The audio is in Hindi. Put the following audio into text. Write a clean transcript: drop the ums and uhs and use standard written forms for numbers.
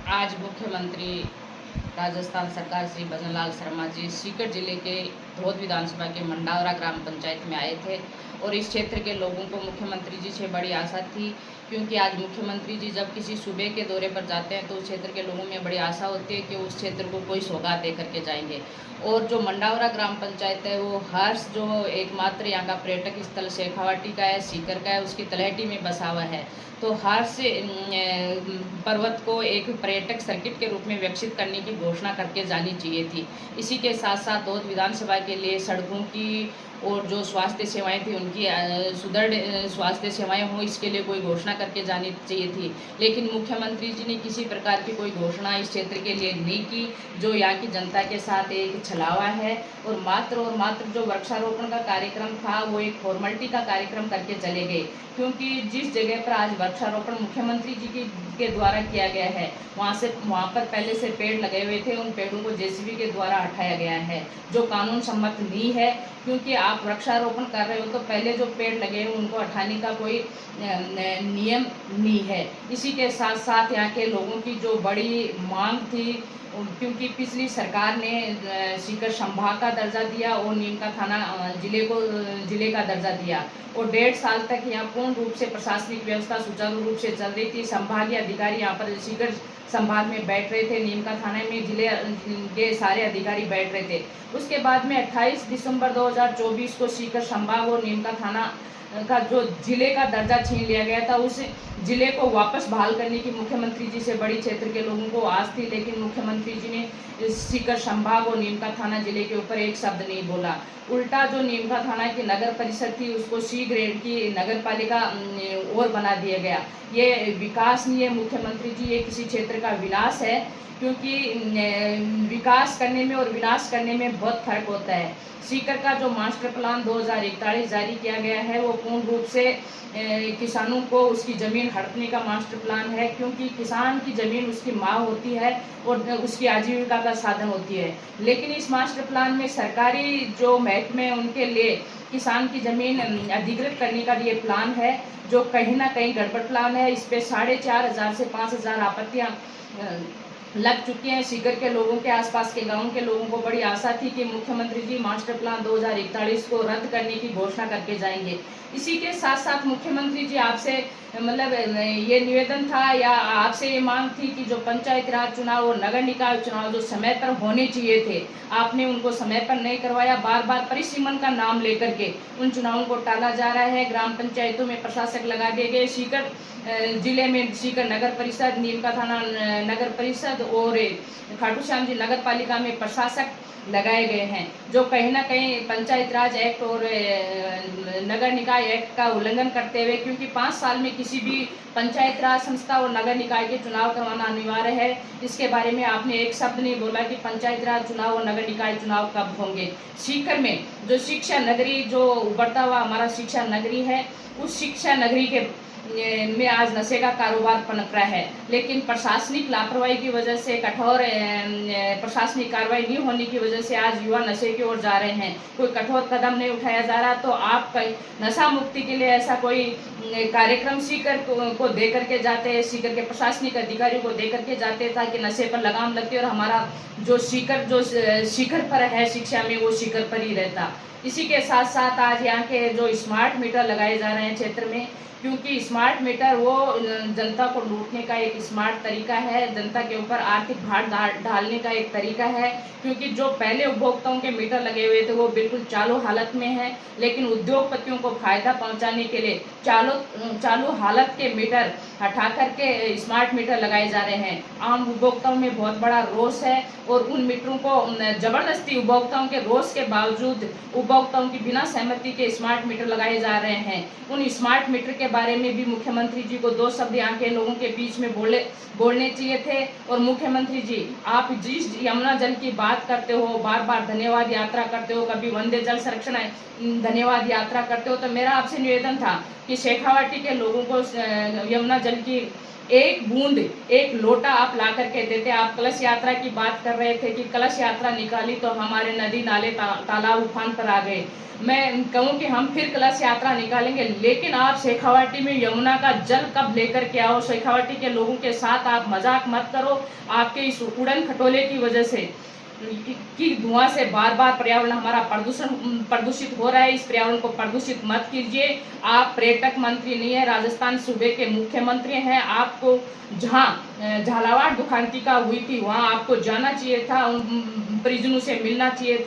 आज मुख्यमंत्री राजस्थान सरकार श्री भजनलाल शर्मा जी सीकर जिले के धोद विधानसभा के मंडावरा ग्राम पंचायत में आए थे और इस क्षेत्र के लोगों को मुख्यमंत्री जी से बड़ी आशा थी, क्योंकि आज मुख्यमंत्री जी जब किसी सूबे के दौरे पर जाते हैं तो उस क्षेत्र के लोगों में बड़ी आशा होती है कि उस क्षेत्र को कोई सौगात दे करके जाएंगे। और जो मंडावरा ग्राम पंचायत है वो हर्ष जो एकमात्र यहाँ का पर्यटक स्थल शेखावाटी का है, सीकर का है, उसकी तलहटी में बसा हुआ है। तो हर्ष पर्वत को एक पर्यटक सर्किट के रूप में विकसित करने की घोषणा करके जानी चाहिए थी। इसी के साथ साथ धोद विधानसभा के लिए सड़कों की और जो स्वास्थ्य सेवाएं थी उनकी सुदृढ़ स्वास्थ्य सेवाएं हो, इसके लिए कोई घोषणा करके जानी चाहिए थी। लेकिन मुख्यमंत्री जी ने किसी प्रकार की कोई घोषणा इस क्षेत्र के लिए नहीं की, जो यहाँ की जनता के साथ एक छलावा है। और मात्र जो वृक्षारोपण का कार्यक्रम था वो एक फॉर्मेलिटी का कार्यक्रम करके चले गए, क्योंकि जिस जगह पर आज वृक्षारोपण मुख्यमंत्री जी के द्वारा किया गया है वहाँ पर पहले से पेड़ लगे हुए थे, उन पेड़ों को जेसीबी के द्वारा हटाया गया है, जो कानून सम्मत नहीं है। क्योंकि आप वृक्षारोपण कर रहे हो तो पहले जो पेड़ लगे हैं उनको हटाने का कोई नियम नहीं है। इसी के साथ साथ यहाँ के लोगों की जो बड़ी मांग थी, क्योंकि पिछली सरकार ने सीकर संभाग का दर्जा दिया और नीमका थाना जिले का दर्जा दिया और 1.5 साल तक यहाँ पूर्ण रूप से प्रशासनिक व्यवस्था सुचारू रूप से चल रही थी। संभागीय अधिकारी यहाँ पर सीकर संभाग में बैठ रहे थे, नीमका थाने में जिले के सारे अधिकारी बैठ रहे थे। उसके बाद में 28 दिसंबर 2024 को सीकर संभाग और नीमका थाना का जो जिले का दर्जा छीन लिया गया था, उस जिले को वापस बहाल करने की मुख्यमंत्री जी से बड़ी क्षेत्र के लोगों को आस थी। लेकिन मुख्यमंत्री जी ने सीकर संभाग और नीमका थाना जिले के ऊपर एक शब्द नहीं बोला। उल्टा जो नीमका थाना की नगर परिषद थी उसको सी ग्रेड की नगर पालिका और बना दिया गया। ये विकास नहीं है मुख्यमंत्री जी, ये किसी क्षेत्र का विनाश है, क्योंकि विकास करने में और विनाश करने में बहुत फर्क होता है। सीकर का जो मास्टर प्लान 2041 जारी किया गया है वो पूर्ण रूप से किसानों को उसकी ज़मीन हड़पने का मास्टर प्लान है, क्योंकि किसान की ज़मीन उसकी माँ होती है और उसकी आजीविका का साधन होती है। लेकिन इस मास्टर प्लान में सरकारी जो महकमे उनके लिए किसान की ज़मीन अधिकृत करने का ये प्लान है, जो कहीं ना कहीं गड़बड़ प्लान है। इस पर 4,500 से 5,000 आपत्तियाँ लग चुकी हैं। सीकर के लोगों के आसपास के गांवों के लोगों को बड़ी आशा थी कि मुख्यमंत्री जी मास्टर प्लान 2041 को रद्द करने की घोषणा करके जाएंगे। इसी के साथ साथ मुख्यमंत्री जी आपसे मतलब ये निवेदन था या आपसे ये मांग थी कि जो पंचायत राज चुनाव और नगर निकाय चुनाव जो समय पर होने चाहिए थे, आपने उनको समय पर नहीं करवाया। बार बार परिसीमन का नाम लेकर के उन चुनावों को टाला जा रहा है। ग्राम पंचायतों में प्रशासक लगा दिए गए। सीकर जिले में सीकर नगर परिषद, नीमका थाना नगर परिषद और खाटू श्याम जी नगर पालिका में प्रशासक लगाए गए हैं, जो कहीं ना कहीं पंचायत राज एक्ट और नगर निकाय एक्ट का उल्लंघन करते हुए, क्योंकि 5 साल में किसी भी पंचायत राज संस्था और नगर निकाय के चुनाव करवाना अनिवार्य है। इसके बारे में आपने एक शब्द नहीं बोला कि पंचायत राज चुनाव और नगर निकाय चुनाव कब होंगे। सीकर में जो शिक्षा नगरी, जो उभरता हुआ हमारा शिक्षा नगरी है, उस शिक्षा नगरी के में आज नशे का कारोबार पनप रहा है। लेकिन प्रशासनिक लापरवाही की वजह से, कठोर प्रशासनिक कार्रवाई नहीं होने की वजह से आज युवा नशे की ओर जा रहे हैं। कोई कठोर कदम नहीं उठाया जा रहा। तो आप नशा मुक्ति के लिए ऐसा कोई कार्यक्रम सीकर को दे करके जाते, सीकर के प्रशासनिक अधिकारियों को दे करके जाते ताकि नशे पर लगाम लगती और हमारा जो शिखर पर है शिक्षा में वो शिखर पर ही रहता। इसी के साथ साथ आज यहाँ के जो स्मार्ट मीटर लगाए जा रहे हैं क्षेत्र में, क्योंकि स्मार्ट मीटर वो जनता को लूटने का एक स्मार्ट तरीका है, जनता के ऊपर आर्थिक भार डालने का एक तरीका है। क्योंकि जो पहले उपभोक्ताओं के मीटर लगे हुए थे वो बिल्कुल चालू हालत में है, लेकिन उद्योगपतियों को फायदा पहुंचाने के लिए चालू हालत के मीटर हटा करके स्मार्ट मीटर लगाए जा रहे हैं। आम उपभोक्ताओं में बहुत बड़ा रोष है और उन मीटरों को जबरदस्ती उपभोक्ताओं के रोष के बावजूद उपभोक्ताओं की बिना सहमति के स्मार्ट मीटर लगाए जा रहे हैं। उन स्मार्ट मीटर के बारे में भी मुख्यमंत्री जी को 2 शब्द यहाँ के लोगों के बीच में बोलने चाहिए थे। और मुख्यमंत्री जी, आप जिस यमुना जल की बात करते हो, बार बार धन्यवाद यात्रा करते हो, कभी वंदे जल संरक्षण धन्यवाद यात्रा करते हो, तो मेरा आपसे निवेदन था कि शेखावाटी के लोगों को यमुना जल की एक बूंद, एक लोटा आप ला करके देते। आप कलश यात्रा की बात कर रहे थे कि कलश यात्रा निकाली तो हमारे नदी नाले तालाब उफान पर आ गए। मैं कहूँ कि हम फिर कलश यात्रा निकालेंगे, लेकिन आप शेखावाटी में यमुना का जल कब लेकर के आओ। शेखावाटी के लोगों के साथ आप मजाक मत करो। आपके इस उड़न खटोले की वजह से कि धुआं से बार बार पर्यावरण हमारा प्रदूषित हो रहा है। इस पर्यावरण को प्रदूषित मत कीजिए। आप पर्यटक मंत्री नहीं है, राजस्थान सूबे के मुख्यमंत्री हैं। आपको जहां झालावाड़ दुखांतिका हुई थी वहां आपको जाना चाहिए था, उन परिजनों से मिलना चाहिए था।